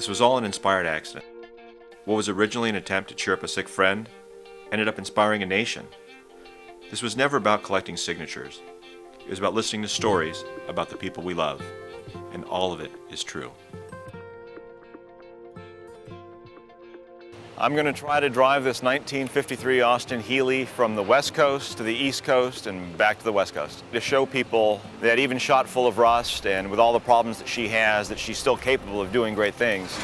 This was all an inspired accident. What was originally an attempt to cheer up a sick friend ended up inspiring a nation. This was never about collecting signatures. It was about listening to stories about the people we love, and all of it is true. I'm going to try to drive this 1953 Austin Healey from the West Coast to the East Coast and back to the West Coast to show people that even shot full of rust and with all the problems that she has, that she's still capable of doing great things.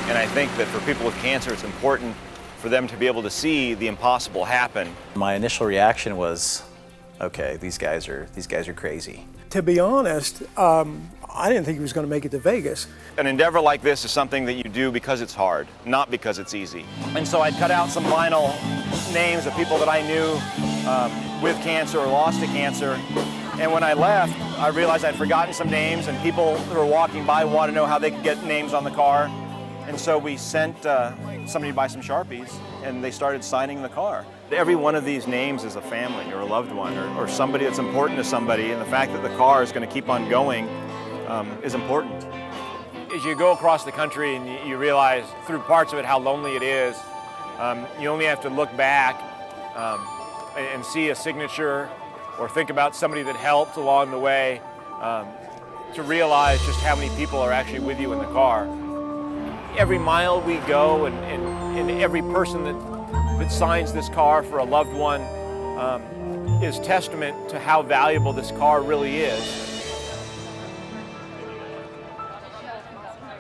And I think that for people with cancer, it's important for them to be able to see the impossible happen. My initial reaction was, okay, these guys are crazy. To be honest, I didn't think he was going to make it to Vegas. An endeavor like this is something that you do because it's hard, not because it's easy. And so I'd cut out some vinyl names of people that I knew with cancer or lost to cancer. And when I left, I realized I'd forgotten some names, and people who were walking by wanted to know how they could get names on the car. And so we sent somebody to buy some Sharpies, and they started signing the car. Every one of these names is a family or a loved one or somebody that's important to somebody, and the fact that the car is going to keep on going is important. As you go across the country and you realize through parts of it how lonely it is, you only have to look back and see a signature or think about somebody that helped along the way to realize just how many people are actually with you in the car. Every mile we go and every person that signs this car for a loved one is testament to how valuable this car really is.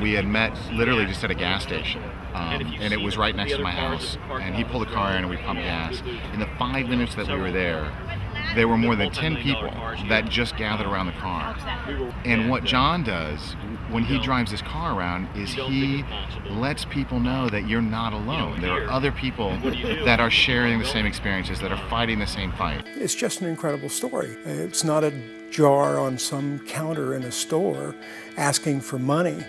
We had met literally just at a gas station, and it was right next to my house. And he pulled the car in and we pumped gas. In the 5 minutes that we were there were more than 10 people that just gathered around the car. And what John does when he drives his car around is he lets people know that you're not alone. There are other people that are sharing the same experiences, that are fighting the same fight. It's just an incredible story. It's not a jar on some counter in a store asking for money.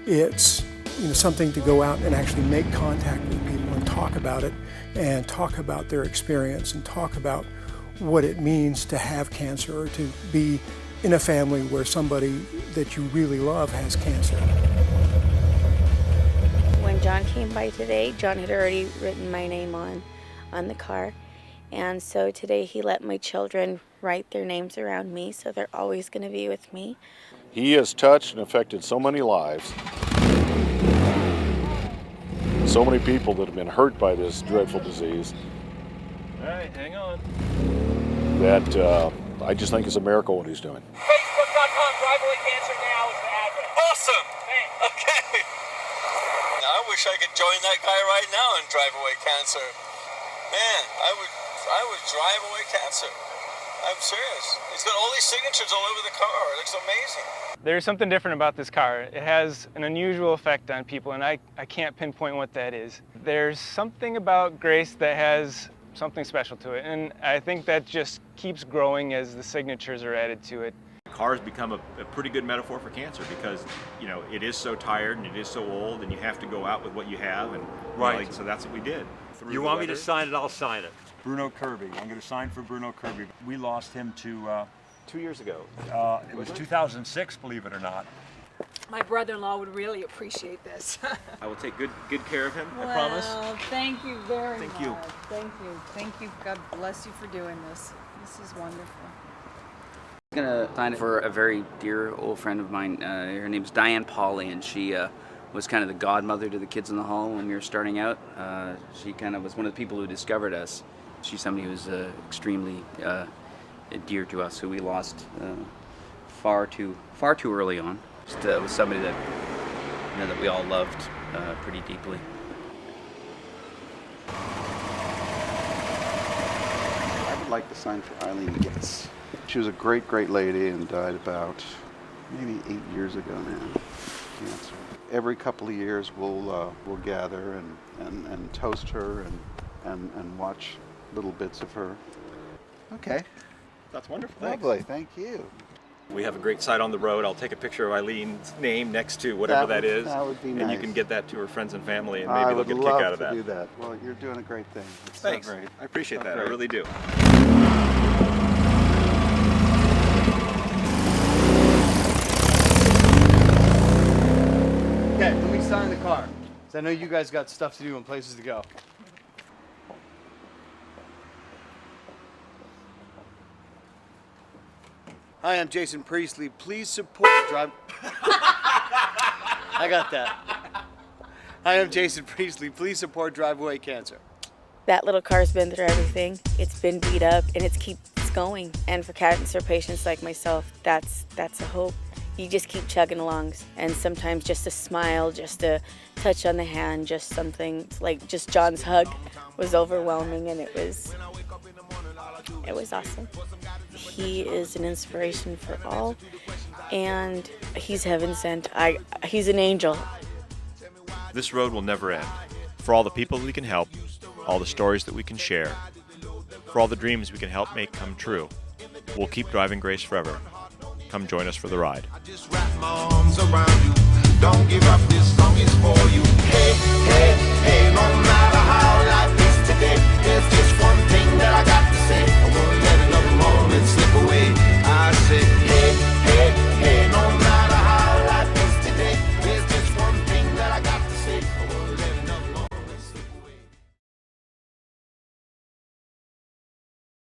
It's something to go out and actually make contact with people and talk about it and talk about their experience and talk about what it means to have cancer or to be in a family where somebody that you really love has cancer. When John came by today, John had already written my name on the car. And so today he let my children write their names around me, so they're always going to be with me. He has touched and affected so many lives. So many people that have been hurt by this dreadful disease. All right, hang on. That I just think is a miracle what he's doing. Facebook.com, Drive Away Cancer Now is the address. Awesome! Thanks. Okay. I wish I could join that guy right now and drive away cancer. Man, I would drive away cancer. I'm serious. He's got all these signatures all over the car. It looks amazing. There's something different about this car. It has an unusual effect on people, and I can't pinpoint what that is. There's something about Grace that has something special to it, and I think that just keeps growing as the signatures are added to it. Cars become a pretty good metaphor for cancer because, it is so tired and it is so old, and you have to go out with what you have, and right. So that's what we did. You want me to sign it, I'll sign it. Bruno Kirby. I'm going to sign for Bruno Kirby. We lost him to 2 years ago. It was 2006, believe it or not. My brother-in-law would really appreciate this. I will take good care of him, well, I promise. Thank you very much. Thank you. Thank you. Thank you. God bless you for doing this. This is wonderful. I'm going to sign it for a very dear old friend of mine. Her name's Diane Pauley, and she was kind of the godmother to the kids in the hall when we were starting out. She kind of was one of the people who discovered us. She's somebody who's extremely dear to us, who we lost far too early on. Just was somebody that that we all loved pretty deeply. I would like to sign for Eileen Getz. She was a great, great lady and died about maybe 8 years ago now. Cancer. Every couple of years we'll gather and toast her and watch little bits of her. Okay. That's wonderful. Lovely. Thank you. We have a great site on the road. I'll take a picture of Eileen's name next to whatever that is. That would be nice. And you can get that to her friends and family, and maybe they'll get a kick out of that. I would love to do that. Well, you're doing a great thing. It's Thanks. So great. I appreciate that. Great. I really do. 'Cause I know you guys got stuff to do and places to go. Hi, I'm Jason Priestley. Please support Drive. I got that. Hi, I'm Jason Priestley. Please support Drive Away Cancer. That little car's been through everything. It's been beat up, and it keeps going. And for cancer patients like myself, that's a hope. You just keep chugging along, and sometimes just a smile, just a touch on the hand, just something like just John's hug was overwhelming, and it was awesome. He is an inspiration for all, and he's heaven sent. He's an angel. This road will never end. For all the people we can help, all the stories that we can share, for all the dreams we can help make come true, we'll keep driving Grace forever. Come join us for the ride. Wrap my arms around you.